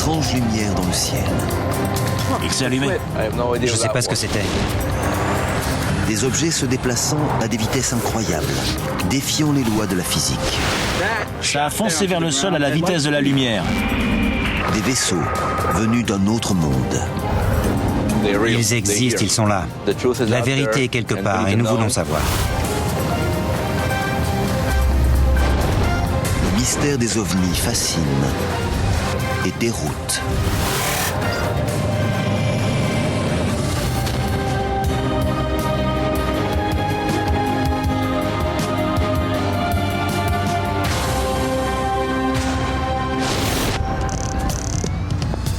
d'étranges lumières dans le ciel. Il s'est allumé. Je sais pas ce que c'était. Des objets se déplaçant à des vitesses incroyables, défiant les lois de la physique. Ça a foncé vers le sol à la vitesse de la lumière. Des vaisseaux venus d'un autre monde. Ils existent, ils sont là. La vérité est quelque part et nous voulons savoir. Le mystère des ovnis fascine et déroute.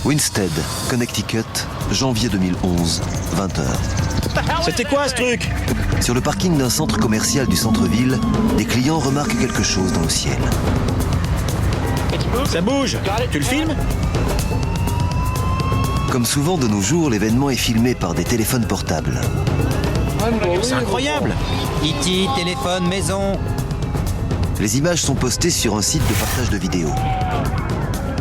Winstead, Connecticut, janvier 2011, 20h. C'était quoi ce truc? Sur le parking d'un centre commercial du centre-ville, des clients remarquent quelque chose dans le ciel. Ça bouge. Tu le filmes? Comme souvent de nos jours, l'événement est filmé par des téléphones portables. C'est incroyable. E.T., téléphone, maison. Les images sont postées sur un site de partage de vidéos.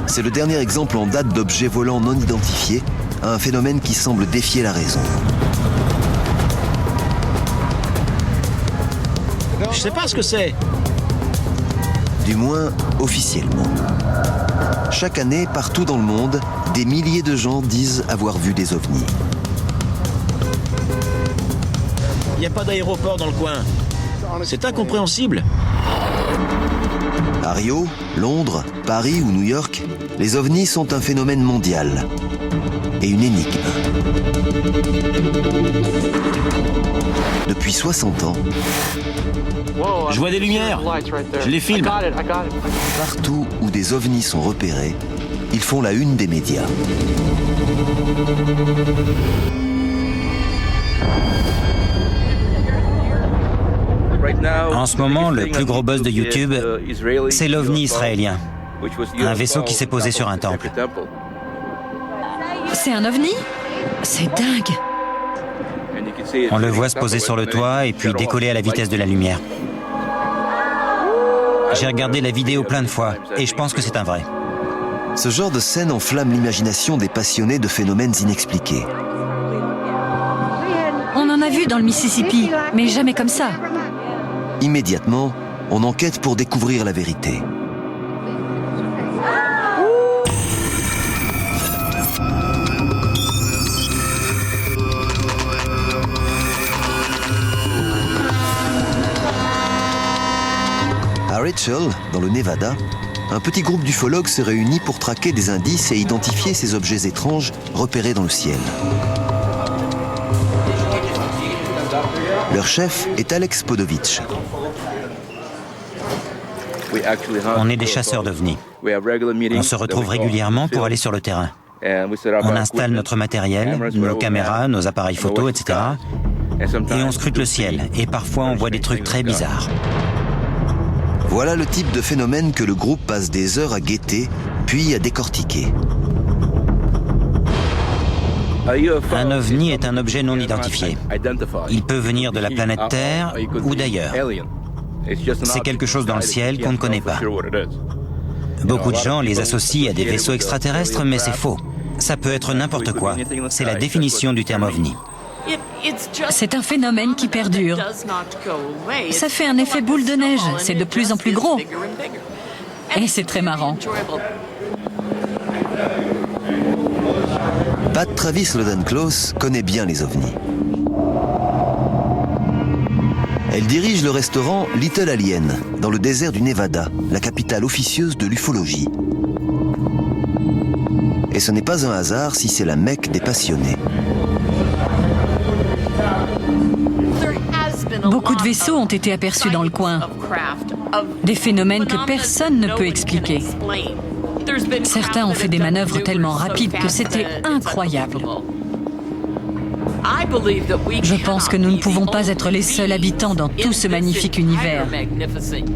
C'est le dernier exemple en date d'objets volants non identifiés, un phénomène qui semble défier la raison. Je sais pas ce que c'est. Du moins, officiellement. Chaque année, partout dans le monde, des milliers de gens disent avoir vu des ovnis. Il n'y a pas d'aéroport dans le coin. C'est incompréhensible. À Rio, Londres, Paris ou New York, les ovnis sont un phénomène mondial et une énigme. Depuis 60 ans, Je vois des lumières. Je les filme. partout où des ovnis sont repérés, ils font la une des médias. En ce moment, le plus gros buzz de YouTube, c'est l'OVNI israélien. Un vaisseau qui s'est posé sur un temple. C'est un ovni? C'est dingue. On le voit se poser sur le toit et puis décoller à la vitesse de la lumière. J'ai regardé la vidéo plein de fois et je pense que c'est un vrai. Ce genre de scène enflamme l'imagination des passionnés de phénomènes inexpliqués. On en a vu dans le Mississippi, mais jamais comme ça. Immédiatement, on enquête pour découvrir la vérité. À Rachel, dans le Nevada, un petit groupe d'ufologues se réunit pour traquer des indices et identifier ces objets étranges repérés dans le ciel. Leur chef est Alex Podovitch. On est des chasseurs d'OVNI. On se retrouve régulièrement pour aller sur le terrain. On installe notre matériel, nos caméras, nos appareils photo, etc. Et on scrute le ciel. Et parfois, on voit des trucs très bizarres. Voilà le type de phénomène que le groupe passe des heures à guetter, puis à décortiquer. Un OVNI est un objet non identifié. Il peut venir de la planète Terre ou d'ailleurs. C'est quelque chose dans le ciel qu'on ne connaît pas. Beaucoup de gens les associent à des vaisseaux extraterrestres, mais c'est faux. Ça peut être n'importe quoi. C'est la définition du terme OVNI. C'est un phénomène qui perdure. Ça fait un effet boule de neige, c'est de plus en plus gros. Et c'est très marrant. Pat Travis Lodenclos connaît bien les ovnis. Elle dirige le restaurant Little Alien, dans le désert du Nevada, la capitale officieuse de l'ufologie. Et ce n'est pas un hasard si c'est la Mecque des passionnés. Beaucoup de vaisseaux ont été aperçus dans le coin. Des phénomènes que personne ne peut expliquer. Certains ont fait des manœuvres tellement rapides que c'était incroyable. Je pense que nous ne pouvons pas être les seuls habitants dans tout ce magnifique univers.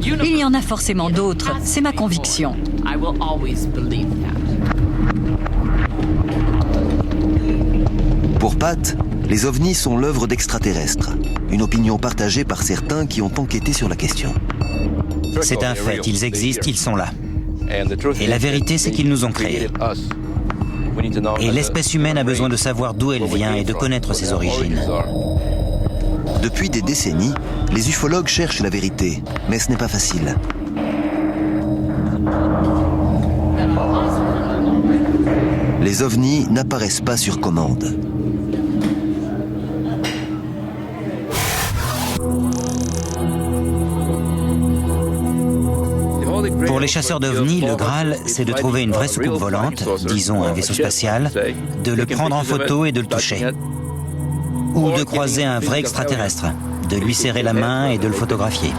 Il y en a forcément d'autres, c'est ma conviction. Pour Pat, les ovnis sont l'œuvre d'extraterrestres. Une opinion partagée par certains qui ont enquêté sur la question. C'est un fait, ils existent, ils sont là. Et la vérité, c'est qu'ils nous ont créés. Et l'espèce humaine a besoin de savoir d'où elle vient et de connaître ses origines. Depuis des décennies, les ufologues cherchent la vérité, mais ce n'est pas facile. Les ovnis n'apparaissent pas sur commande. Pour les chasseurs d'ovnis, le Graal, c'est de trouver une vraie soucoupe volante, disons un vaisseau spatial, de le prendre en photo et de le toucher. Ou de croiser un vrai extraterrestre, de lui serrer la main et de le photographier.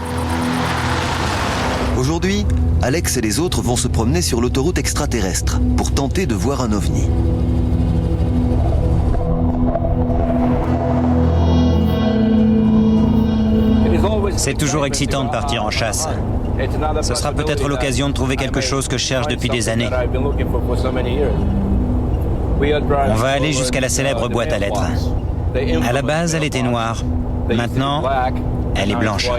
Aujourd'hui, Alex et les autres vont se promener sur l'autoroute extraterrestre pour tenter de voir un ovni. C'est toujours excitant de partir en chasse. Ce sera peut-être l'occasion de trouver quelque chose que je cherche depuis des années. On va aller jusqu'à la célèbre boîte à lettres. À la base, elle était noire. Maintenant, elle est blanche.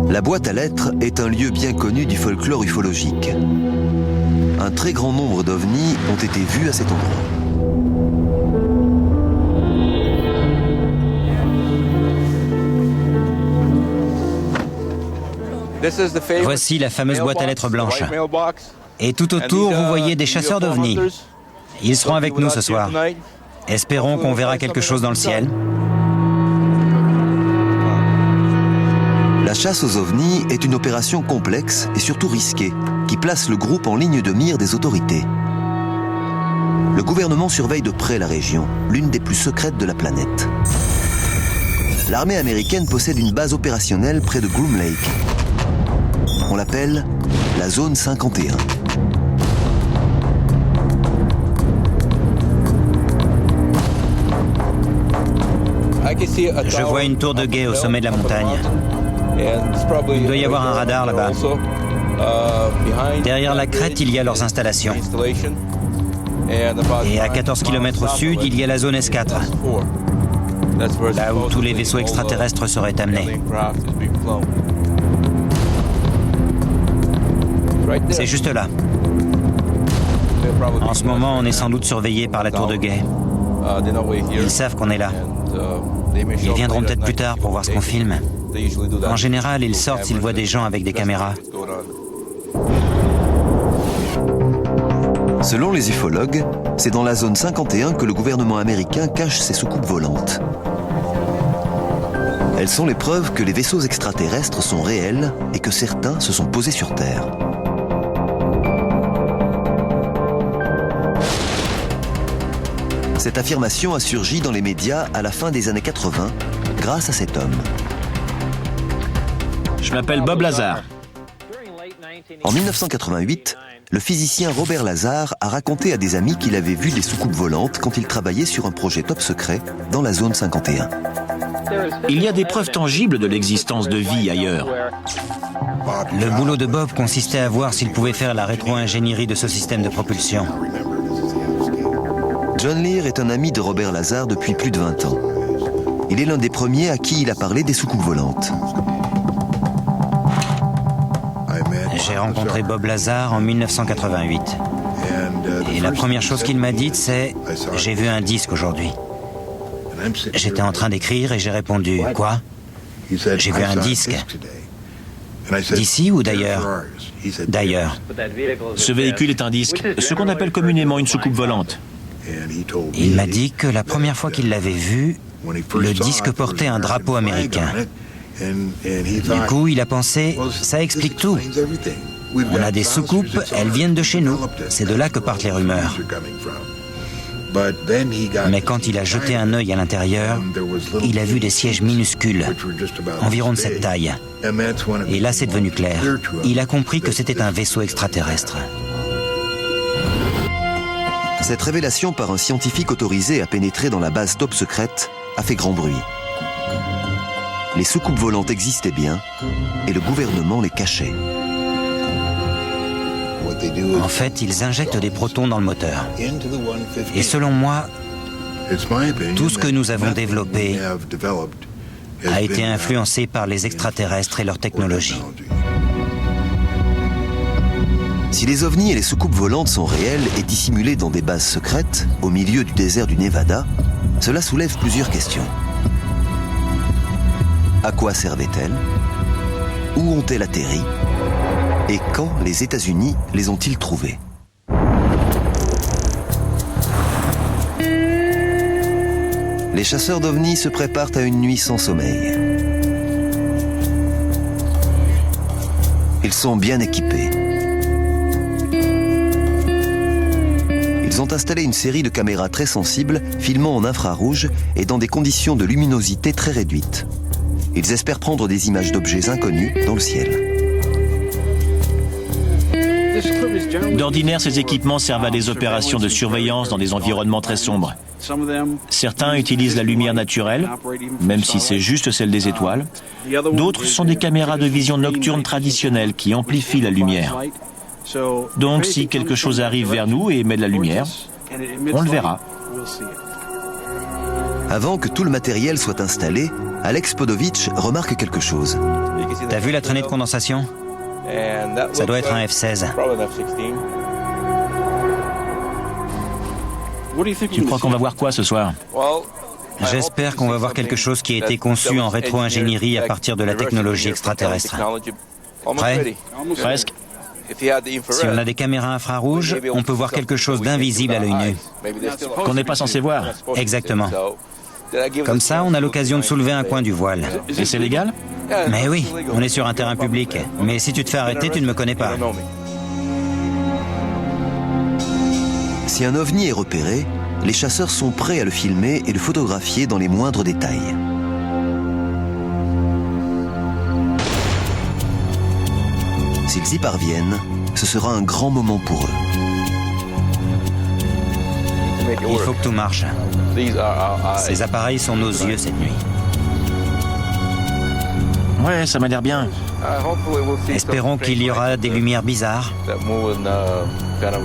La boîte à lettres est un lieu bien connu du folklore ufologique. Un très grand nombre d'ovnis ont été vus à cet endroit. Voici la fameuse boîte à lettres blanche. Et tout autour, vous voyez des chasseurs d'ovnis. Ils seront avec nous ce soir. Espérons qu'on verra quelque chose dans le ciel. La chasse aux ovnis est une opération complexe et surtout risquée, qui place le groupe en ligne de mire des autorités. Le gouvernement surveille de près la région, l'une des plus secrètes de la planète. L'armée américaine possède une base opérationnelle près de Groom Lake. On l'appelle la zone 51. Je vois une tour de guet au sommet de la montagne. Il doit y avoir un radar là-bas. Derrière la crête, il y a leurs installations. Et à 14 km au sud, il y a la zone S4. Là où tous les vaisseaux extraterrestres seraient amenés. C'est juste là. En ce moment, on est sans doute surveillé par la tour de guet. Ils savent qu'on est là. Ils viendront peut-être plus tard pour voir ce qu'on filme. En général, ils sortent s'ils voient des gens avec des caméras. Selon les ufologues, c'est dans la zone 51 que le gouvernement américain cache ses soucoupes volantes. Elles sont les preuves que les vaisseaux extraterrestres sont réels et que certains se sont posés sur Terre. Cette affirmation a surgi dans les médias à la fin des années 80 grâce à cet homme. Je m'appelle Bob Lazar. En 1988, le physicien Robert Lazar a raconté à des amis qu'il avait vu des soucoupes volantes quand il travaillait sur un projet top secret dans la zone 51. Il y a des preuves tangibles de l'existence de vie ailleurs. Le boulot de Bob consistait à voir s'il pouvait faire la rétro-ingénierie de ce système de propulsion. John Lear est un ami de Robert Lazar depuis plus de 20 ans. Il est l'un des premiers à qui il a parlé des soucoupes volantes. J'ai rencontré Bob Lazar en 1988. Et la première chose qu'il m'a dite, c'est « J'ai vu un disque aujourd'hui ». J'étais en train d'écrire et j'ai répondu « Quoi ?» J'ai vu un disque. D'ici ou d'ailleurs ? D'ailleurs. Ce véhicule est un disque, ce qu'on appelle communément une soucoupe volante. Il m'a dit que la première fois qu'il l'avait vu, le disque portait un drapeau américain. Du coup, il a pensé, ça explique tout. On a des soucoupes, elles viennent de chez nous. C'est de là que partent les rumeurs. Mais quand il a jeté un œil à l'intérieur, il a vu des sièges minuscules, environ de cette taille. Et là, c'est devenu clair. Il a compris que c'était un vaisseau extraterrestre. Cette révélation par un scientifique autorisé à pénétrer dans la base top secrète a fait grand bruit. Les soucoupes volantes existaient bien et le gouvernement les cachait. En fait, ils injectent des protons dans le moteur. Et selon moi, tout ce que nous avons développé a été influencé par les extraterrestres et leur technologie. Si les ovnis et les soucoupes volantes sont réels et dissimulés dans des bases secrètes, au milieu du désert du Nevada, cela soulève plusieurs questions. À quoi servaient-elles? Où ont-elles atterri? Et quand les États-Unis les ont-ils trouvées? Les chasseurs d'ovnis se préparent à une nuit sans sommeil. Ils sont bien équipés. Ils ont installé une série de caméras très sensibles, filmant en infrarouge et dans des conditions de luminosité très réduites. Ils espèrent prendre des images d'objets inconnus dans le ciel. D'ordinaire, ces équipements servent à des opérations de surveillance dans des environnements très sombres. Certains utilisent la lumière naturelle, même si c'est juste celle des étoiles. D'autres sont des caméras de vision nocturne traditionnelles qui amplifient la lumière. Donc si quelque chose arrive vers nous et émet de la lumière, on le verra. Avant que tout le matériel soit installé, Alex Podovitch remarque quelque chose. T'as vu la traînée de condensation? Ça doit être un F-16. Tu crois qu'on va voir quoi ce soir? J'espère qu'on va voir quelque chose qui a été conçu en rétro-ingénierie à partir de la technologie extraterrestre. Prêt? Presque. Si on a des caméras infrarouges, on peut voir quelque chose d'invisible à l'œil nu. Qu'on n'est pas censé voir. Exactement. Comme ça, on a l'occasion de soulever un coin du voile. Et c'est légal? Mais oui, on est sur un terrain public. Mais si tu te fais arrêter, tu ne me connais pas. Si un ovni est repéré, les chasseurs sont prêts à le filmer et le photographier dans les moindres détails. S'ils y parviennent, ce sera un grand moment pour eux. Il faut que tout marche. Ces appareils sont nos yeux cette nuit. Ouais, ça m'a l'air bien. Espérons qu'il y aura des lumières bizarres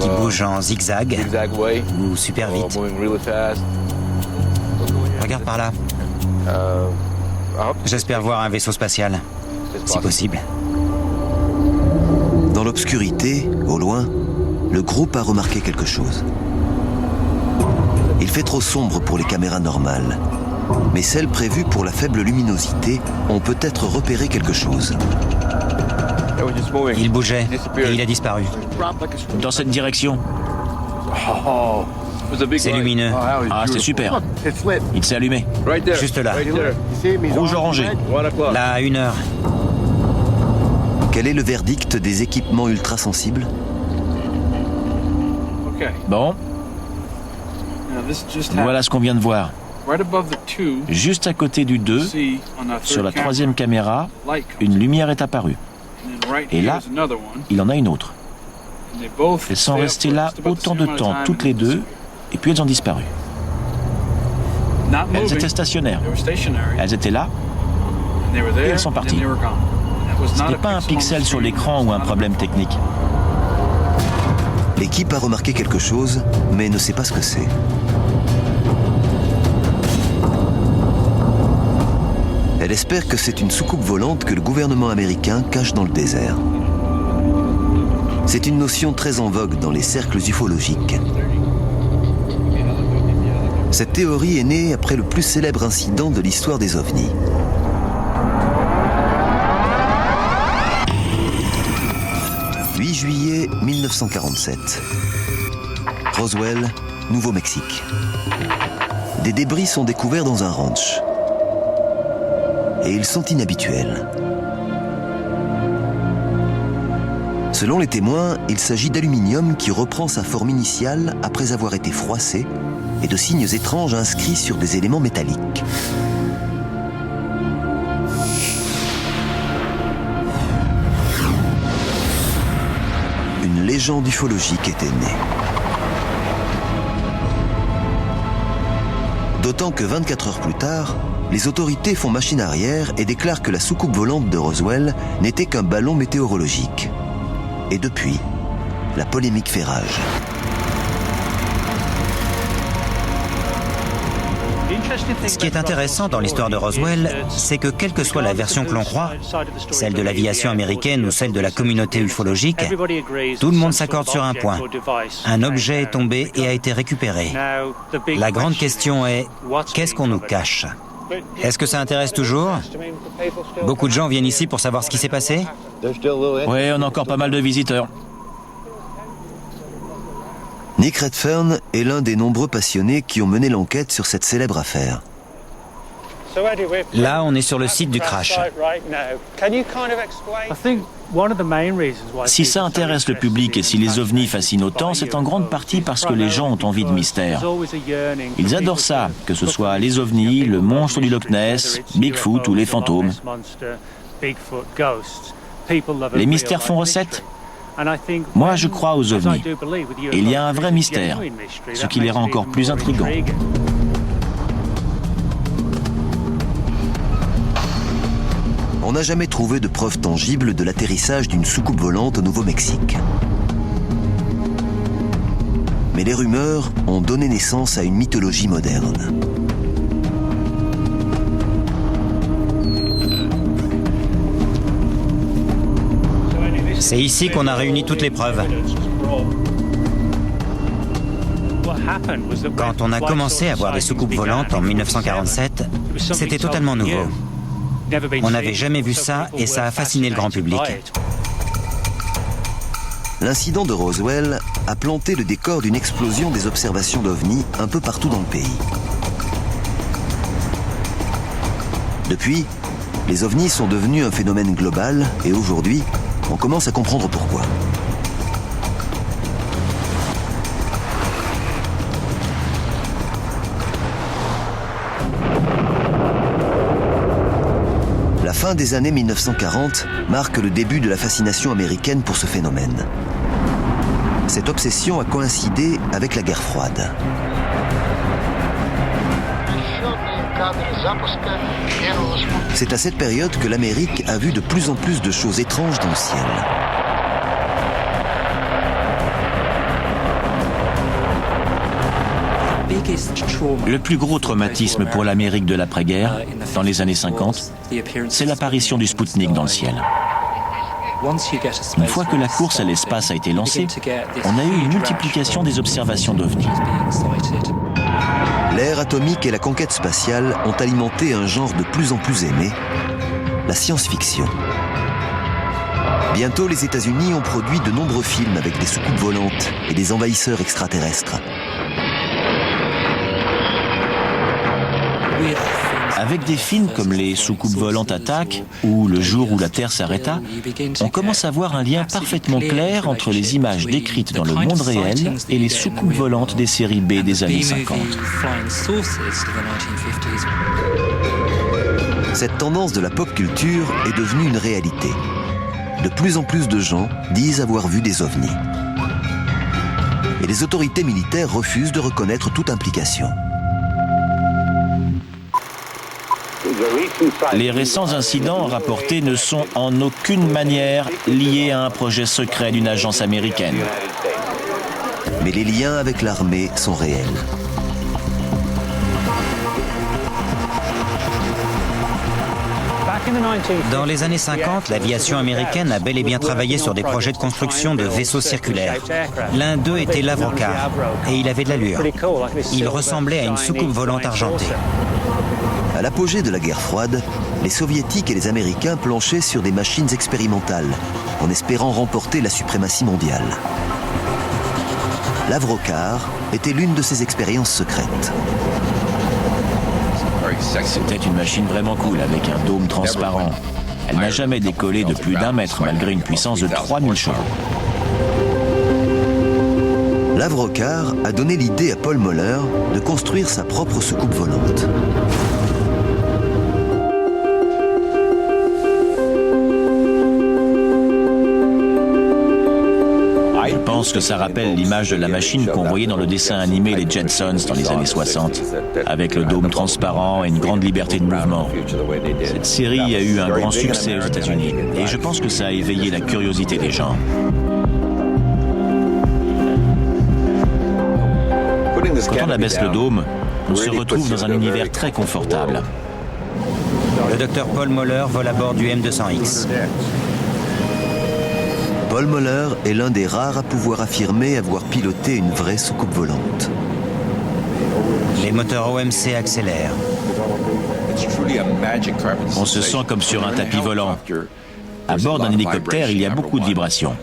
qui bougent en zigzag ou super vite. Regarde par là. J'espère voir un vaisseau spatial, si possible. Dans l'obscurité, au loin, le groupe a remarqué quelque chose. Il fait trop sombre pour les caméras normales, mais celles prévues pour la faible luminosité ont peut-être repéré quelque chose. Il bougeait et il a disparu. Dans cette direction. C'est lumineux. Ah, c'est super. Il s'est allumé. Juste là. Rouge orangé. Là, à 1h. Quel est le verdict des équipements ultrasensibles? Bon. Voilà ce qu'on vient de voir. Juste à côté du 2, sur la 3e caméra, une lumière est apparue. Et là, il en a une autre. Elles sont restées là autant de temps, toutes les deux, et puis elles ont disparu. Elles étaient stationnaires. Elles étaient là, et elles sont parties. Ce n'est pas un pixel sur l'écran ou un problème technique. L'équipe a remarqué quelque chose, mais ne sait pas ce que c'est. Elle espère que c'est une soucoupe volante que le gouvernement américain cache dans le désert. C'est une notion très en vogue dans les cercles ufologiques. Cette théorie est née après le plus célèbre incident de l'histoire des ovnis. « 8 juillet 1947. Roswell, Nouveau-Mexique. Des débris sont découverts dans un ranch. Et ils sont inhabituels. Selon les témoins, il s'agit d'aluminium qui reprend sa forme initiale après avoir été froissé et de signes étranges inscrits sur des éléments métalliques. Une légende ufologique était née. D'autant que 24 heures plus tard, les autorités font machine arrière et déclarent que la soucoupe volante de Roswell n'était qu'un ballon météorologique. Et depuis, la polémique fait rage. Ce qui est intéressant dans l'histoire de Roswell, c'est que quelle que soit la version que l'on croit, celle de l'aviation américaine ou celle de la communauté ufologique, tout le monde s'accorde sur un point. Un objet est tombé et a été récupéré. La grande question est, qu'est-ce qu'on nous cache ? Est-ce que ça intéresse toujours ? Beaucoup de gens viennent ici pour savoir ce qui s'est passé ? Oui, on a encore pas mal de visiteurs. Nick Redfern est l'un des nombreux passionnés qui ont mené l'enquête sur cette célèbre affaire. Là, on est sur le site du crash. Si ça intéresse le public et si les ovnis fascinent autant, c'est en grande partie parce que les gens ont envie de mystère. Ils adorent ça, que ce soit les ovnis, le monstre du Loch Ness, Bigfoot ou les fantômes. Les mystères font recette. Moi, je crois aux ovnis. Et il y a un vrai mystère, ce qui les rend encore plus intrigants. On n'a jamais trouvé de preuves tangibles de l'atterrissage d'une soucoupe volante au Nouveau-Mexique. Mais les rumeurs ont donné naissance à une mythologie moderne. C'est ici qu'on a réuni toutes les preuves. Quand on a commencé à voir des soucoupes volantes en 1947, c'était totalement nouveau. On n'avait jamais vu ça et ça a fasciné le grand public. L'incident de Roswell a planté le décor d'une explosion des observations d'ovnis un peu partout dans le pays. Depuis, les ovnis sont devenus un phénomène global et aujourd'hui, on commence à comprendre pourquoi. La fin des années 1940 marque le début de la fascination américaine pour ce phénomène. Cette obsession a coïncidé avec la guerre froide. C'est à cette période que l'Amérique a vu de plus en plus de choses étranges dans le ciel. Le plus gros traumatisme pour l'Amérique de l'après-guerre, dans les années 50, c'est l'apparition du Spoutnik dans le ciel. Une fois que la course à l'espace a été lancée, on a eu une multiplication des observations d'ovnis. L'ère atomique et la conquête spatiale ont alimenté un genre de plus en plus aimé, la science-fiction. Bientôt, les États-Unis ont produit de nombreux films avec des soucoupes volantes et des envahisseurs extraterrestres. Avec des films comme Les soucoupes volantes attaquent ou Le jour où la Terre s'arrêta, on commence à voir un lien parfaitement clair entre les images décrites dans le monde réel et les soucoupes volantes des séries B des années 50. Cette tendance de la pop culture est devenue une réalité. De plus en plus de gens disent avoir vu des ovnis. Et les autorités militaires refusent de reconnaître toute implication. Les récents incidents rapportés ne sont en aucune manière liés à un projet secret d'une agence américaine. Mais les liens avec l'armée sont réels. Dans les années 50, l'aviation américaine a bel et bien travaillé sur des projets de construction de vaisseaux circulaires. L'un d'eux était l'Avrocar, et il avait de l'allure. Il ressemblait à une soucoupe volante argentée. À l'apogée de la guerre froide, les Soviétiques et les Américains planchaient sur des machines expérimentales, en espérant remporter la suprématie mondiale. L'Avrocar était l'une de ces expériences secrètes. C'était une machine vraiment cool, avec un dôme transparent. Elle n'a jamais décollé de plus d'1 mètre, malgré une puissance de 3000 chevaux. L'Avrocar a donné l'idée à Paul Moller de construire sa propre soucoupe volante. Je pense que ça rappelle l'image de la machine qu'on voyait dans le dessin animé Les Jetsons dans les années 60, avec le dôme transparent et une grande liberté de mouvement. Cette série a eu un grand succès aux États-Unis et je pense que ça a éveillé la curiosité des gens. Quand on abaisse le dôme, On se retrouve dans un univers très confortable. Le docteur Paul Moeller vole à bord du M200X. Paul Moeller est l'un des rares à pouvoir affirmer avoir piloté une vraie soucoupe volante. Les moteurs OMC accélèrent. On se sent comme sur un tapis volant. À bord d'un hélicoptère, il y a beaucoup de vibrations.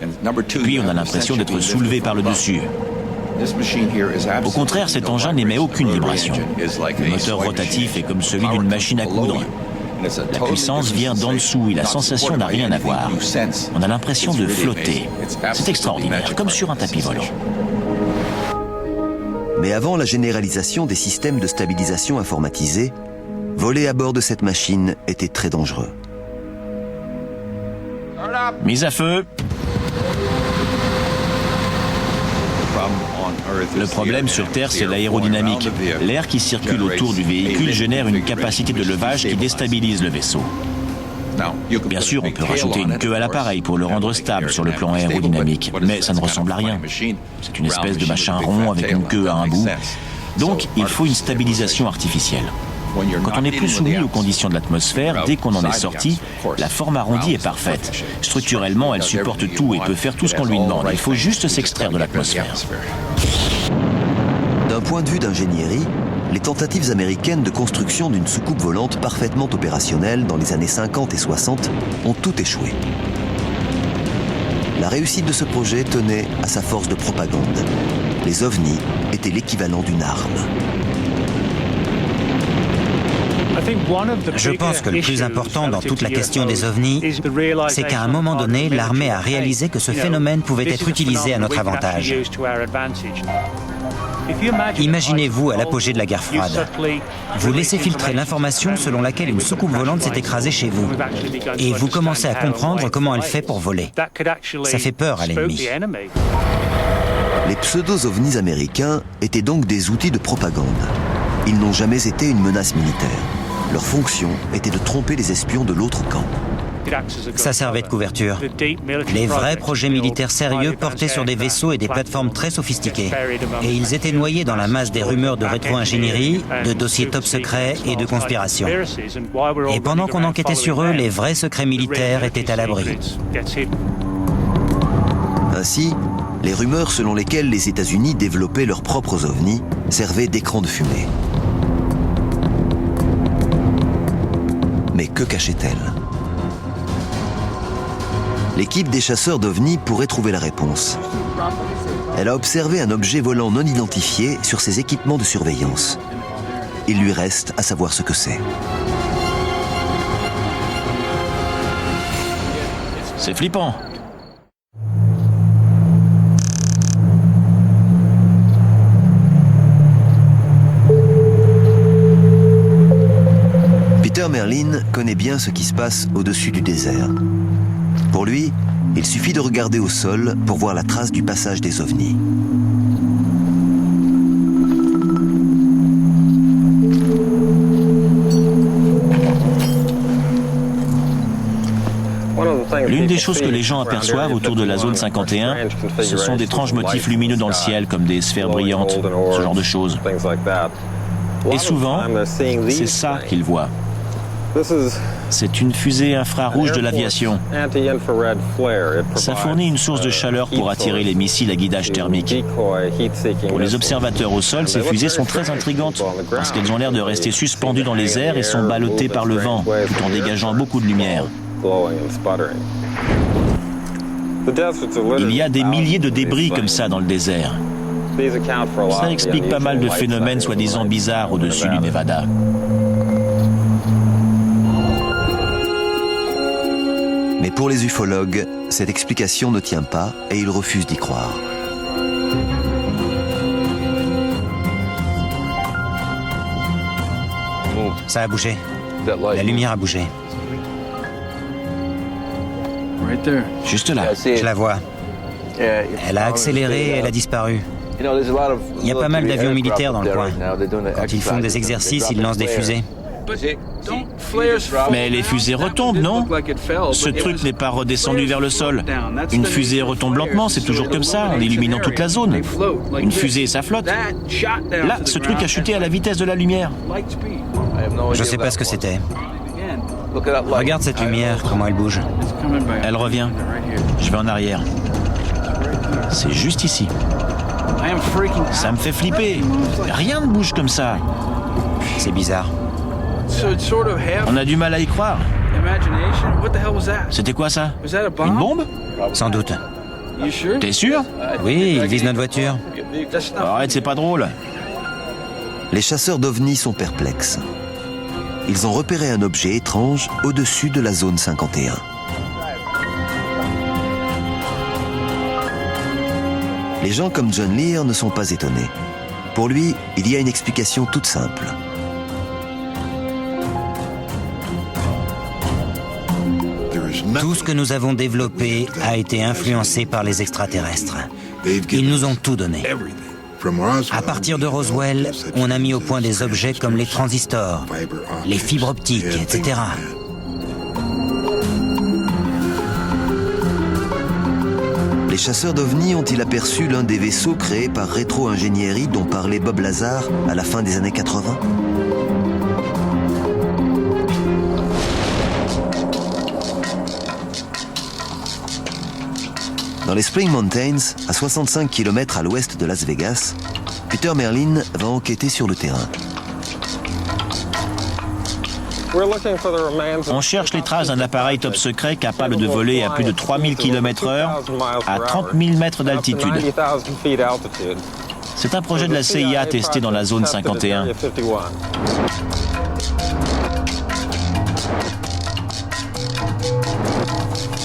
Puis on a l'impression d'être soulevé par le dessus. Au contraire, cet engin n'émet aucune vibration. Le moteur rotatif est comme celui d'une machine à coudre. La puissance vient d'en dessous et la sensation n'a rien à voir. On a l'impression de flotter. C'est extraordinaire, comme sur un tapis volant. Mais avant la généralisation des systèmes de stabilisation informatisés, voler à bord de cette machine était très dangereux. Mise à feu. Le problème sur Terre, c'est l'aérodynamique. L'air qui circule autour du véhicule génère une capacité de levage qui déstabilise le vaisseau. Bien sûr, on peut rajouter une queue à l'appareil pour le rendre stable sur le plan aérodynamique, mais ça ne ressemble à rien. C'est une espèce de machin rond avec une queue à un bout. Donc, il faut une stabilisation artificielle. Quand on n'est plus soumis aux conditions de l'atmosphère, dès qu'on en est sorti, la forme arrondie est parfaite. Structurellement, elle supporte tout et peut faire tout ce qu'on lui demande. Il faut juste s'extraire de l'atmosphère. D'un point de vue d'ingénierie, les tentatives américaines de construction d'une soucoupe volante parfaitement opérationnelle dans les années 50 et 60 ont toutes échoué. La réussite de ce projet tenait à sa force de propagande. Les ovnis étaient l'équivalent d'une arme. Je pense que le plus important dans toute la question des ovnis, c'est qu'à un moment donné, l'armée a réalisé que ce phénomène pouvait être utilisé à notre avantage. Imaginez-vous à l'apogée de la guerre froide. Vous laissez filtrer l'information selon laquelle une soucoupe volante s'est écrasée chez vous. Et vous commencez à comprendre comment elle fait pour voler. Ça fait peur à l'ennemi. Les pseudo-ovnis américains étaient donc des outils de propagande. Ils n'ont jamais été une menace militaire. Leur fonction était de tromper les espions de l'autre camp. Ça servait de couverture. Les vrais projets militaires sérieux portaient sur des vaisseaux et des plateformes très sophistiquées. Et ils étaient noyés dans la masse des rumeurs de rétro-ingénierie, de dossiers top secrets et de conspirations. Et pendant qu'on enquêtait sur eux, les vrais secrets militaires étaient à l'abri. Ainsi, les rumeurs selon lesquelles les États-Unis développaient leurs propres ovnis servaient d'écran de fumée. Mais que cachait-elle ? L'équipe des chasseurs d'ovnis pourrait trouver la réponse. Elle a observé un objet volant non identifié sur ses équipements de surveillance. Il lui reste à savoir ce que c'est. C'est flippant. Peter Merlin connaît bien ce qui se passe au-dessus du désert. Pour lui, il suffit de regarder au sol pour voir la trace du passage des ovnis. L'une des choses que les gens aperçoivent autour de la zone 51, ce sont d'étranges motifs lumineux dans le ciel, comme des sphères brillantes, ce genre de choses. Et souvent, c'est ça qu'ils voient. C'est une fusée infrarouge de l'aviation. Ça fournit une source de chaleur pour attirer les missiles à guidage thermique. Pour les observateurs au sol, ces fusées sont très intrigantes parce qu'elles ont l'air de rester suspendues dans les airs et sont ballottées par le vent, tout en dégageant beaucoup de lumière. Il y a des milliers de débris comme ça dans le désert. Ça explique pas mal de phénomènes soi-disant bizarres au-dessus du Nevada. Mais pour les ufologues, cette explication ne tient pas et ils refusent d'y croire. Ça a bougé. La lumière a bougé. Juste là. Je la vois. Elle a accéléré et elle a disparu. Il y a pas mal d'avions militaires dans le coin. Quand ils font des exercices, ils lancent des fusées. Mais les fusées retombent, non? Ce truc n'est pas redescendu vers le sol. Une fusée retombe lentement, c'est toujours comme ça, en illuminant toute la zone. Une fusée, ça flotte. Là, ce truc a chuté à la vitesse de la lumière. Je sais pas ce que c'était. Regarde cette lumière, comment elle bouge. Elle revient. Je vais en arrière. C'est juste ici. Ça me fait flipper. Rien ne bouge comme ça. C'est bizarre. On a du mal à y croire. C'était quoi ça? Une bombe? Sans doute. T'es sûr? Oui, il vise notre voiture. Arrête, c'est pas drôle. Les chasseurs d'ovnis sont perplexes. Ils ont repéré un objet étrange au-dessus de la zone 51. Les gens comme John Lear ne sont pas étonnés. Pour lui, il y a une explication toute simple. Tout ce que nous avons développé a été influencé par les extraterrestres. Ils nous ont tout donné. À partir de Roswell, on a mis au point des objets comme les transistors, les fibres optiques, etc. Les chasseurs d'ovnis ont-ils aperçu l'un des vaisseaux créés par rétro-ingénierie dont parlait Bob Lazar à la fin des années 80? Dans les Spring Mountains, à 65 km à l'ouest de Las Vegas, Peter Merlin va enquêter sur le terrain. On cherche les traces d'un appareil top secret capable de voler à plus de 3000 km/h à 30 000 mètres d'altitude. C'est un projet de la CIA testé dans la zone 51.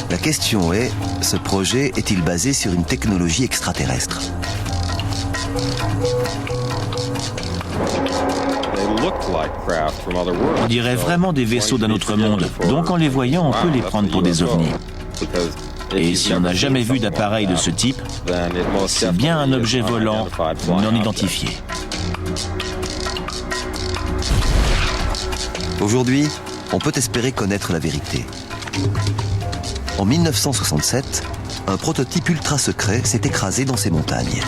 La question est, ce projet est-il basé sur une technologie extraterrestre? On dirait vraiment des vaisseaux d'un autre monde, donc en les voyant, on peut les prendre pour des ovnis. Et si on n'a jamais vu d'appareil de ce type, c'est bien un objet volant non identifié. Aujourd'hui, on peut espérer connaître la vérité. En 1967, un prototype ultra secret s'est écrasé dans ces montagnes.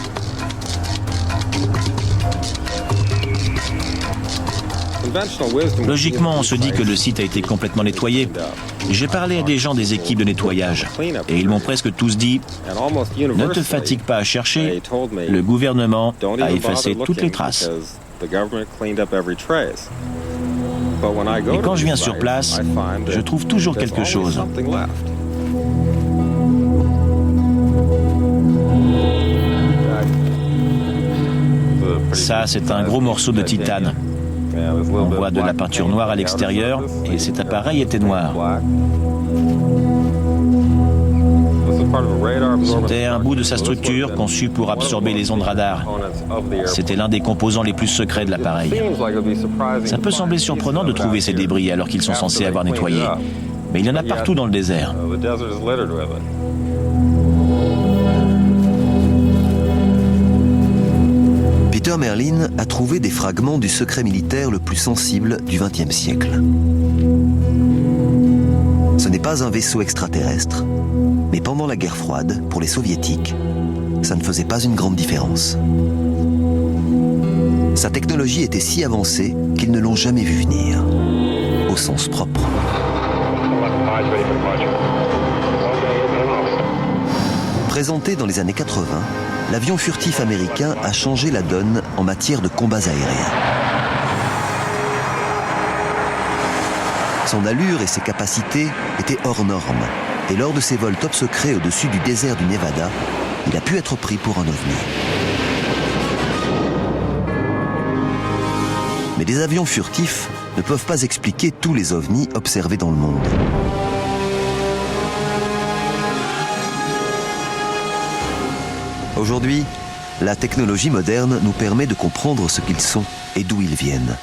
Logiquement, on se dit que le site a été complètement nettoyé. J'ai parlé à des gens des équipes de nettoyage et ils m'ont presque tous dit « Ne te fatigue pas à chercher, le gouvernement a effacé toutes les traces. » Et quand je viens sur place, je trouve toujours quelque chose. Ça, c'est un gros morceau de titane. On voit de la peinture noire à l'extérieur et cet appareil était noir. C'était un bout de sa structure conçu pour absorber les ondes radar. C'était l'un des composants les plus secrets de l'appareil. Ça peut sembler surprenant de trouver ces débris alors qu'ils sont censés avoir nettoyé, mais il y en a partout dans le désert. Peter Merlin a trouvé des fragments du secret militaire le plus sensible du XXe siècle. Ce n'est pas un vaisseau extraterrestre, mais pendant la guerre froide, pour les soviétiques, ça ne faisait pas une grande différence. Sa technologie était si avancée qu'ils ne l'ont jamais vu venir, au sens propre. Présenté dans les années 80, l'avion furtif américain a changé la donne en matière de combats aériens. Son allure et ses capacités étaient hors normes, et lors de ses vols top secrets au-dessus du désert du Nevada, il a pu être pris pour un ovni. Mais des avions furtifs ne peuvent pas expliquer tous les ovnis observés dans le monde. Aujourd'hui, la technologie moderne nous permet de comprendre ce qu'ils sont et d'où ils viennent.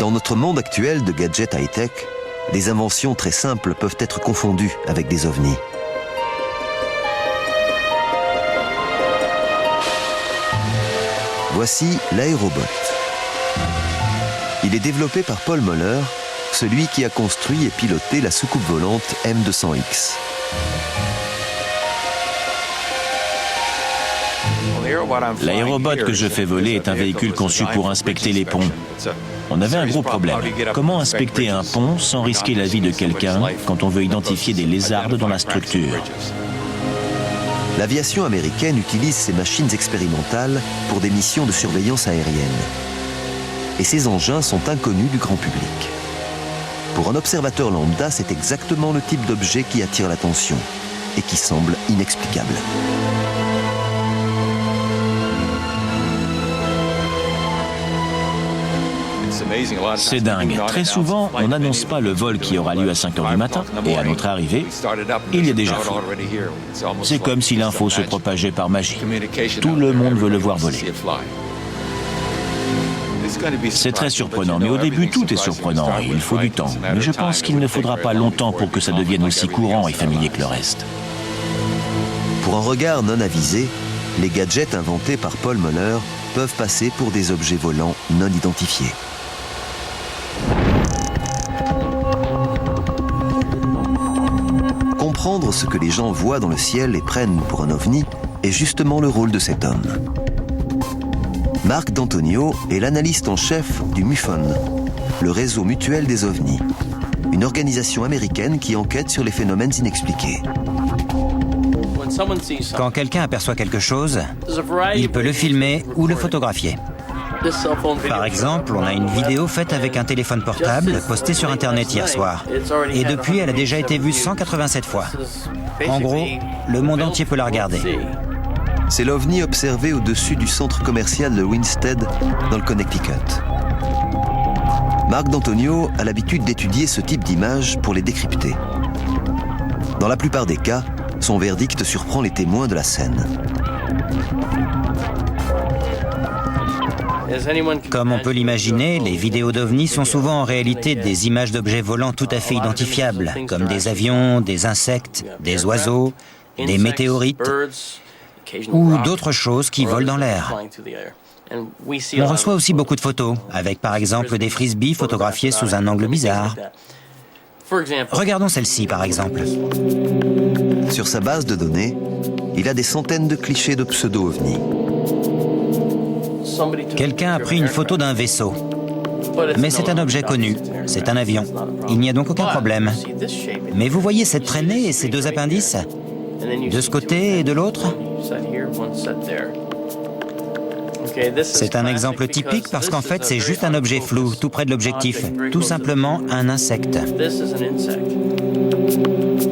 Dans notre monde actuel de gadgets high-tech, des inventions très simples peuvent être confondues avec des ovnis. Voici l'aérobot. Il est développé par Paul Muller, celui qui a construit et piloté la soucoupe volante M200X. L'aérobot que je fais voler est un véhicule conçu pour inspecter les ponts. On avait un gros problème. Comment inspecter un pont sans risquer la vie de quelqu'un quand on veut identifier des lézardes dans la structure? L'aviation américaine utilise ces machines expérimentales pour des missions de surveillance aérienne. Et ces engins sont inconnus du grand public. Pour un observateur lambda, c'est exactement le type d'objet qui attire l'attention et qui semble inexplicable. C'est dingue. Très souvent, on n'annonce pas le vol qui aura lieu à 5 h du matin, et à notre arrivée, il y a déjà fou. C'est comme si l'info se propageait par magie. Tout le monde veut le voir voler. C'est très surprenant, mais au début, tout est surprenant et il faut du temps. Mais je pense qu'il ne faudra pas longtemps pour que ça devienne aussi courant et familier que le reste. Pour un regard non avisé, les gadgets inventés par Paul Muller peuvent passer pour des objets volants non identifiés. Comprendre ce que les gens voient dans le ciel et prennent pour un ovni est justement le rôle de cet homme. Marc D'Antonio est l'analyste en chef du MUFON, le réseau mutuel des ovnis, une organisation américaine qui enquête sur les phénomènes inexpliqués. Quand quelqu'un aperçoit quelque chose, il peut le filmer ou le photographier. Par exemple, on a une vidéo faite avec un téléphone portable postée sur Internet hier soir. Et depuis, elle a déjà été vue 187 fois. En gros, le monde entier peut la regarder. C'est l'OVNI observé au-dessus du centre commercial de Winstead, dans le Connecticut. Marc D'Antonio a l'habitude d'étudier ce type d'images pour les décrypter. Dans la plupart des cas, son verdict surprend les témoins de la scène. Comme on peut l'imaginer, les vidéos d'OVNI sont souvent en réalité des images d'objets volants tout à fait identifiables, comme des avions, des insectes, des oiseaux, des météorites ou d'autres choses qui volent dans l'air. On reçoit aussi beaucoup de photos, avec par exemple des frisbees photographiés sous un angle bizarre. Regardons celle-ci par exemple. Sur sa base de données, il a des centaines de clichés de pseudo-ovnis. Quelqu'un a pris une photo d'un vaisseau. Mais c'est un objet connu, c'est un avion. Il n'y a donc aucun problème. Mais vous voyez cette traînée et ces deux appendices? De ce côté et de l'autre? C'est un exemple typique parce qu'en fait c'est juste un objet flou, tout près de l'objectif. Tout simplement un insecte.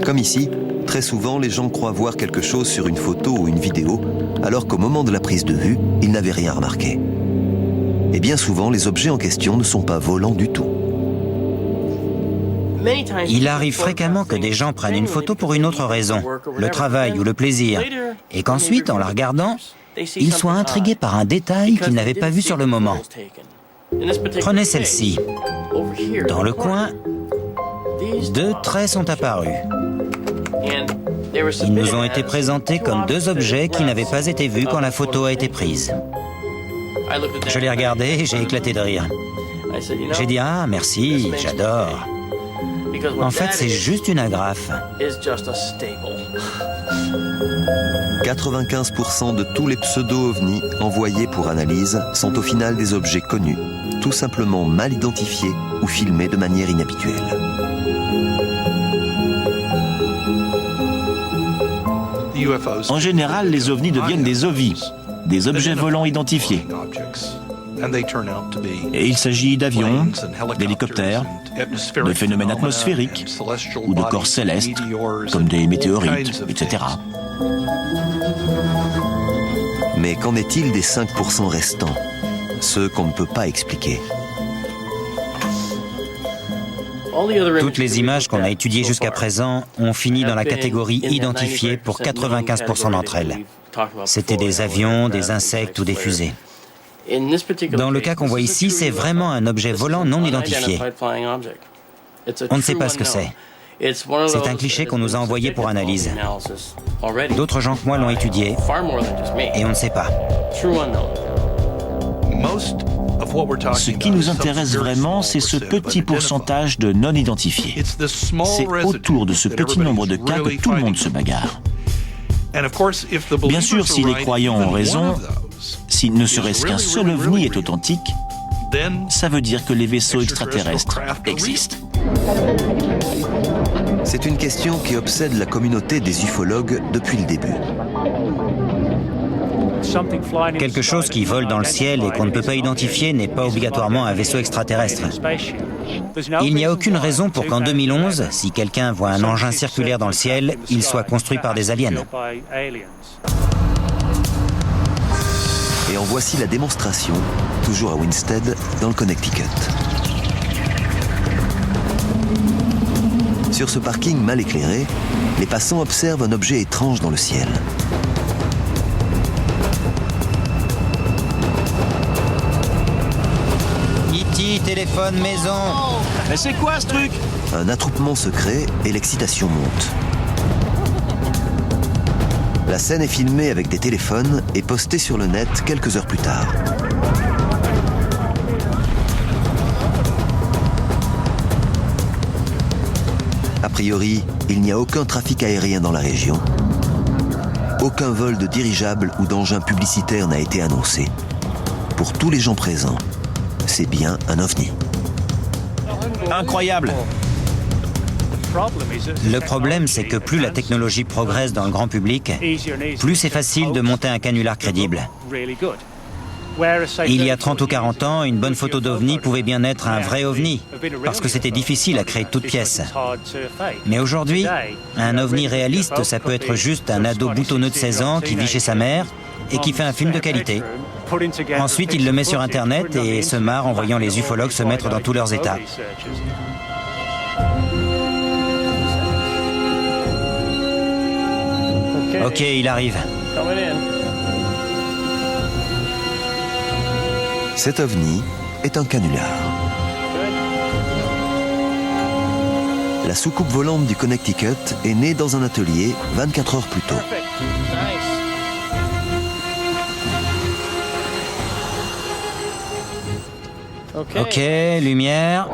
Comme ici, très souvent les gens croient voir quelque chose sur une photo ou une vidéo, alors qu'au moment de la prise de vue, ils n'avaient rien remarqué. Et bien souvent, les objets en question ne sont pas volants du tout. Il arrive fréquemment que des gens prennent une photo pour une autre raison, le travail ou le plaisir, et qu'ensuite, en la regardant, ils soient intrigués par un détail qu'ils n'avaient pas vu sur le moment. Prenez celle-ci. Dans le coin, deux traits sont apparus. Ils nous ont été présentés comme deux objets qui n'avaient pas été vus quand la photo a été prise. Je l'ai regardé et j'ai éclaté de rire. J'ai dit « Ah, merci, j'adore ». En fait, c'est juste une agrafe. 95% de tous les pseudo-ovnis envoyés pour analyse sont au final des objets connus, tout simplement mal identifiés ou filmés de manière inhabituelle. En général, les ovnis deviennent des OVI, des objets volants identifiés. Et il s'agit d'avions, d'hélicoptères, de phénomènes atmosphériques ou de corps célestes, comme des météorites, etc. Mais qu'en est-il des 5% restants, ceux qu'on ne peut pas expliquer? Toutes les images qu'on a étudiées jusqu'à présent ont fini dans la catégorie identifiée pour 95% d'entre elles. C'était des avions, des insectes ou des fusées. Dans le cas qu'on voit ici, c'est vraiment un objet volant non identifié. On ne sait pas ce que c'est. C'est un cliché qu'on nous a envoyé pour analyse. D'autres gens que moi l'ont étudié et on ne sait pas. Ce qui nous intéresse vraiment, c'est ce petit pourcentage de non identifiés. C'est autour de ce petit nombre de cas que tout le monde se bagarre. Bien sûr, si les croyants ont raison, si ne serait-ce qu'un seul ovni est authentique, ça veut dire que les vaisseaux extraterrestres existent. C'est une question qui obsède la communauté des ufologues depuis le début. Quelque chose qui vole dans le ciel et qu'on ne peut pas identifier n'est pas obligatoirement un vaisseau extraterrestre. Il n'y a aucune raison pour qu'en 2011, si quelqu'un voit un engin circulaire dans le ciel, il soit construit par des aliens. Et en voici la démonstration, toujours à Winstead, dans le Connecticut. Sur ce parking mal éclairé, les passants observent un objet étrange dans le ciel. E.T. téléphone maison. Mais c'est quoi ce truc? Un attroupement secret et l'excitation monte. La scène est filmée avec des téléphones et postée sur le net quelques heures plus tard. A priori, il n'y a aucun trafic aérien dans la région. Aucun vol de dirigeables ou d'engins publicitaires n'a été annoncé. Pour tous les gens présents, c'est bien un ovni. Incroyable! Le problème, c'est que plus la technologie progresse dans le grand public, plus c'est facile de monter un canular crédible. Il y a 30 ou 40 ans, une bonne photo d'ovni pouvait bien être un vrai ovni, parce que c'était difficile à créer de toutes pièces. Mais aujourd'hui, un ovni réaliste, ça peut être juste un ado boutonneux de 16 ans qui vit chez sa mère et qui fait un film de qualité. Ensuite, il le met sur Internet et se marre en voyant les ufologues se mettre dans tous leurs états. Ok, il arrive. Cet ovni est un canular. La soucoupe volante du Connecticut est née dans un atelier 24 heures plus tôt. Ok, lumière.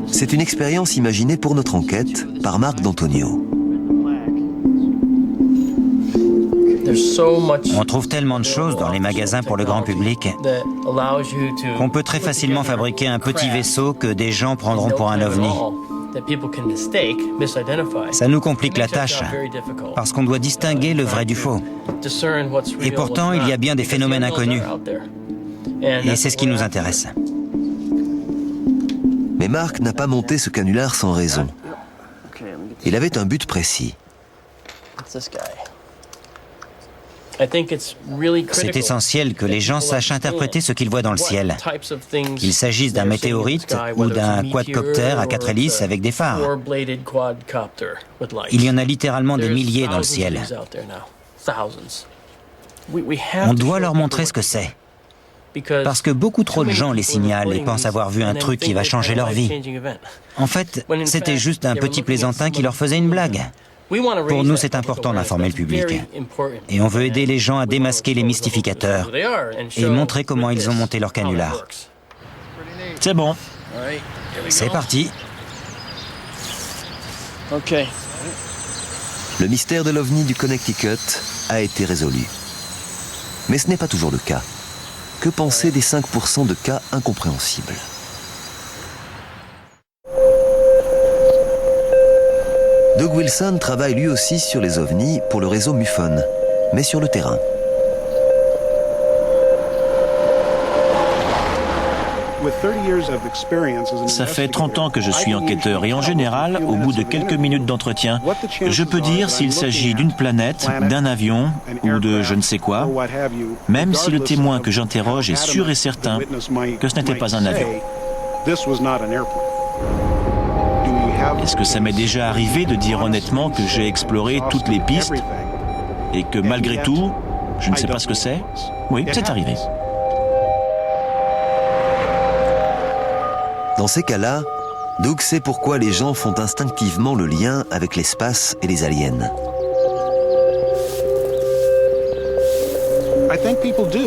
C'est une expérience imaginée pour notre enquête par Marc D'Antonio. On trouve tellement de choses dans les magasins pour le grand public qu'on peut très facilement fabriquer un petit vaisseau que des gens prendront pour un ovni. Ça nous complique la tâche, parce qu'on doit distinguer le vrai du faux. Et pourtant, il y a bien des phénomènes inconnus. Et c'est ce qui nous intéresse. Mais Marc n'a pas monté ce canular sans raison. Il avait un but précis. C'est essentiel que les gens sachent interpréter ce qu'ils voient dans le ciel, qu'il s'agisse d'un météorite ou d'un quadcoptère à 4 hélices avec des phares. Il y en a littéralement des milliers dans le ciel. On doit leur montrer ce que c'est, parce que beaucoup trop de gens les signalent et pensent avoir vu un truc qui va changer leur vie. En fait, c'était juste un petit plaisantin qui leur faisait une blague. Pour nous, c'est important d'informer le public. Et on veut aider les gens à démasquer les mystificateurs et montrer comment ils ont monté leur canular. C'est bon. C'est parti. Le mystère de l'OVNI du Connecticut a été résolu. Mais ce n'est pas toujours le cas. Que penser des 5% de cas incompréhensibles ? Doug Wilson travaille lui aussi sur les ovnis pour le réseau MUFON, mais sur le terrain. Ça fait 30 ans que je suis enquêteur et en général, au bout de quelques minutes d'entretien, je peux dire s'il s'agit d'une planète, d'un avion ou de je ne sais quoi, même si le témoin que j'interroge est sûr et certain que ce n'était pas un avion. Est-ce que ça m'est déjà arrivé de dire honnêtement que j'ai exploré toutes les pistes et que malgré tout, je ne sais pas ce que c'est? Oui, c'est arrivé. Dans ces cas-là, Doug sait pourquoi les gens font instinctivement le lien avec l'espace et les aliens.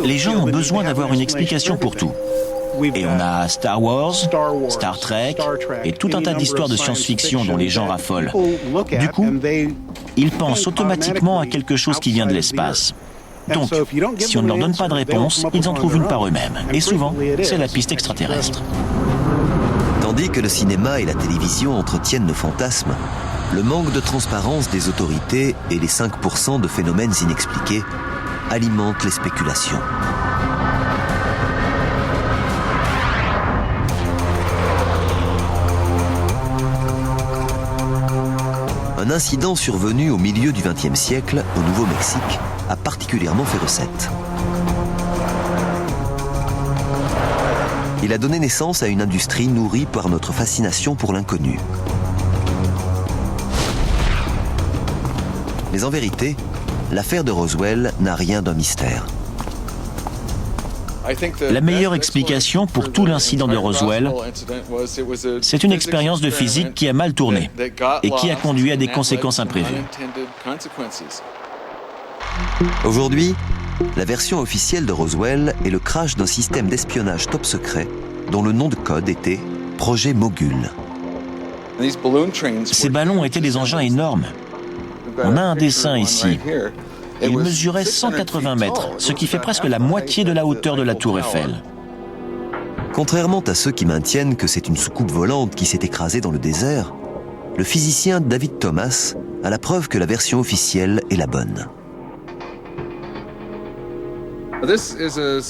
Les gens ont besoin d'avoir une explication pour tout. Et on a Star Wars, Star Trek et tout un tas d'histoires de science-fiction dont les gens raffolent. Du coup, ils pensent automatiquement à quelque chose qui vient de l'espace. Donc, si on ne leur donne pas de réponse, ils en trouvent une par eux-mêmes. Et souvent, c'est la piste extraterrestre. Tandis que le cinéma et la télévision entretiennent nos fantasmes, le manque de transparence des autorités et les 5% de phénomènes inexpliqués alimentent les spéculations. Un incident survenu au milieu du XXe siècle, au Nouveau-Mexique, a particulièrement fait recette. Il a donné naissance à une industrie nourrie par notre fascination pour l'inconnu. Mais en vérité, l'affaire de Roswell n'a rien d'un mystère. La meilleure explication pour tout l'incident de Roswell, c'est une expérience de physique qui a mal tourné et qui a conduit à des conséquences imprévues. Aujourd'hui, la version officielle de Roswell est le crash d'un système d'espionnage top secret dont le nom de code était Projet Mogul. Ces ballons étaient des engins énormes. On a un dessin ici. Il mesurait 180 mètres, ce qui fait presque la moitié de la hauteur de la tour Eiffel. Contrairement à ceux qui maintiennent que c'est une soucoupe volante qui s'est écrasée dans le désert, le physicien David Thomas a la preuve que la version officielle est la bonne.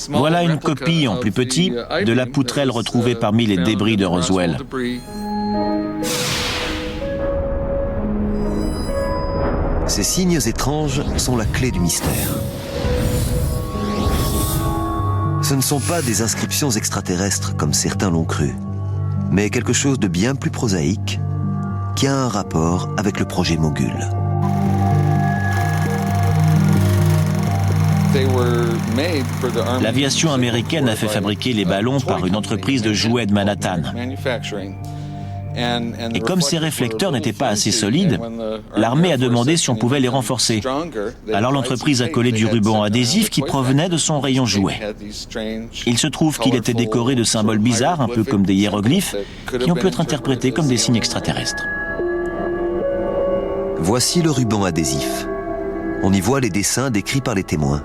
Voilà une copie en plus petit de la poutrelle retrouvée parmi les débris de Roswell. Ces signes étranges sont la clé du mystère. Ce ne sont pas des inscriptions extraterrestres comme certains l'ont cru, mais quelque chose de bien plus prosaïque qui a un rapport avec le projet Mogul. L'aviation américaine a fait fabriquer les ballons par une entreprise de jouets de Manhattan. Et comme ces réflecteurs n'étaient pas assez solides, l'armée a demandé si on pouvait les renforcer. Alors l'entreprise a collé du ruban adhésif qui provenait de son rayon jouet. Il se trouve qu'il était décoré de symboles bizarres, un peu comme des hiéroglyphes, qui ont pu être interprétés comme des signes extraterrestres. Voici le ruban adhésif. On y voit les dessins décrits par les témoins,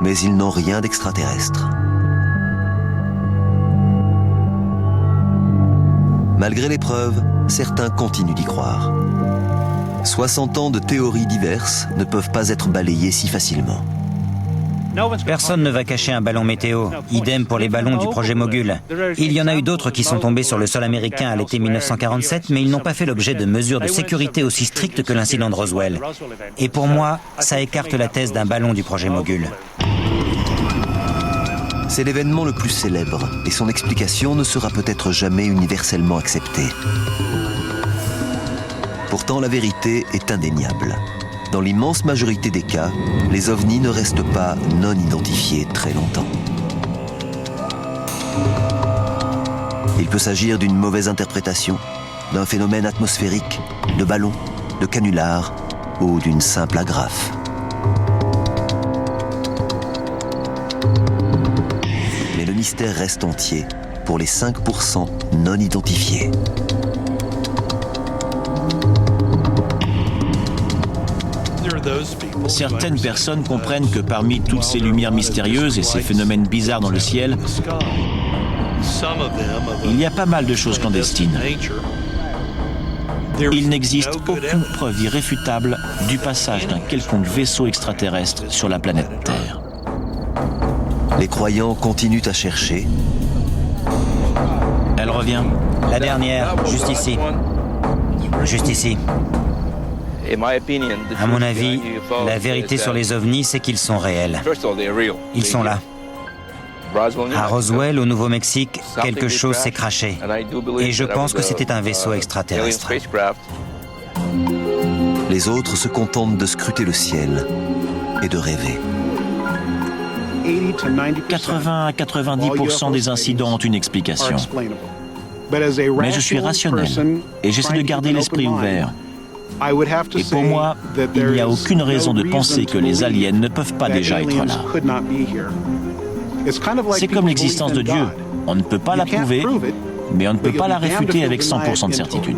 mais ils n'ont rien d'extraterrestre. Malgré les preuves, certains continuent d'y croire. 60 ans de théories diverses ne peuvent pas être balayées si facilement. Personne ne va cacher un ballon météo. Idem pour les ballons du projet Mogul. Il y en a eu d'autres qui sont tombés sur le sol américain à l'été 1947, mais ils n'ont pas fait l'objet de mesures de sécurité aussi strictes que l'incident de Roswell. Et pour moi, ça écarte la thèse d'un ballon du projet Mogul. C'est l'événement le plus célèbre et son explication ne sera peut-être jamais universellement acceptée. Pourtant, la vérité est indéniable. Dans l'immense majorité des cas, les ovnis ne restent pas non identifiés très longtemps. Il peut s'agir d'une mauvaise interprétation, d'un phénomène atmosphérique, de ballon, de canular ou d'une simple agrafe. Mais le mystère reste entier pour les 5% non identifiés. Certaines personnes comprennent que parmi toutes ces lumières mystérieuses et ces phénomènes bizarres dans le ciel, il y a pas mal de choses clandestines. Il n'existe aucune preuve irréfutable du passage d'un quelconque vaisseau extraterrestre sur la planète Terre. Les croyants continuent à chercher. Elle revient. La dernière, juste ici. Juste ici. À mon avis, la vérité sur les ovnis, c'est qu'ils sont réels. Ils sont là. À Roswell, au Nouveau-Mexique, quelque chose s'est crashé. Et je pense que c'était un vaisseau extraterrestre. Les autres se contentent de scruter le ciel et de rêver. 80 à 90% des incidents ont une explication. Mais je suis rationnel et j'essaie de garder l'esprit ouvert. Et pour moi, il n'y a aucune raison de penser que les aliens ne peuvent pas déjà être là. C'est comme l'existence de Dieu. On ne peut pas la prouver, mais on ne peut pas la réfuter avec 100% de certitude.